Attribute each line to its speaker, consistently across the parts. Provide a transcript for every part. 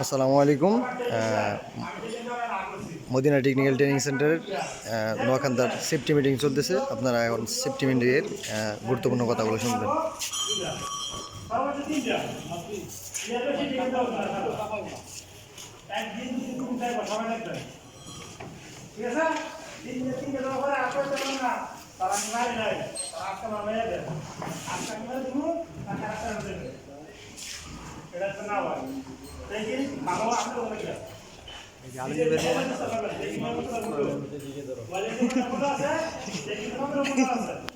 Speaker 1: আসসালামু আলাইকুম। Medina technical training সেন্টারের নোয়াখান্দার সেফটি মিটিং চলতেছে। আপনারা এখন সেফটি মিটিংয়ের গুরুত্বপূর্ণ কথাগুলো শুনবেন।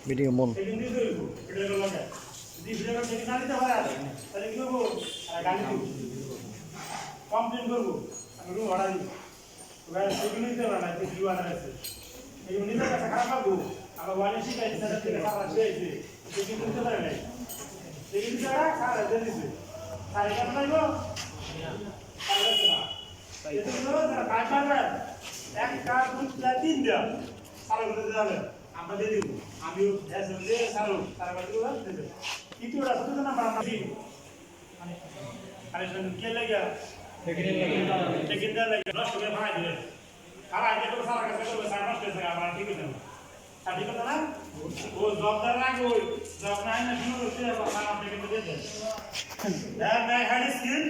Speaker 1: মিটিং মন
Speaker 2: কমপ্লেন করবো আমি রুম ভাড়া দিব সেগুলো নিতে পারে না এগুলো নিতে কাছে খারাপ লাগবো আমার ওয়ানে শিখাইছে সেটা থেকে খারাপ হয়েছে সেগুলো নিতে পারে নাই সেগুলো ছাড়া খারাপ হয়ে দিচ্ছে সাড়ে কেন লাগবো এক কাজ তিন দেওয়া সারা করে যাবে আমরা দিয়ে দিব আমিও সারো সারা করে দিব কিন্তু ওরা শুধু না আমরা কে লাগে টেকিনটা লাগে নষ্ট করে ভাঙাই দিলে খারাপ আগে তো সারা কাছে করবে সারা নষ্ট হয়ে আমরা ঠিক আছে সাথে কথা না ও জবদার লাগে ওই জব নাই না শুরু করতে সারা টেকিনটা দিয়ে দেন দেন নাই হ্যাড স্কিল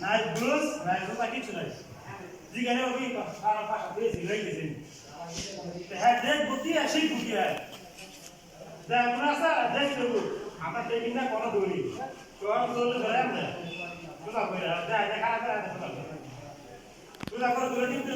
Speaker 2: নাই ব্লুজ নাই কথা কিছু নাই জিগানে ওই সারা পাশা দিয়েছি রেখেছি হ্যাঁ দেখ বুদ্ধি আছে বুদ্ধি হয় দেখ না স্যার দেখ দেবো আমরা টেকিনটা কোনো দৌড়ি তো আর দৌড়লে ধরে আমরা Tudo agora, já cara, tudo agora, tudo aquilo que tu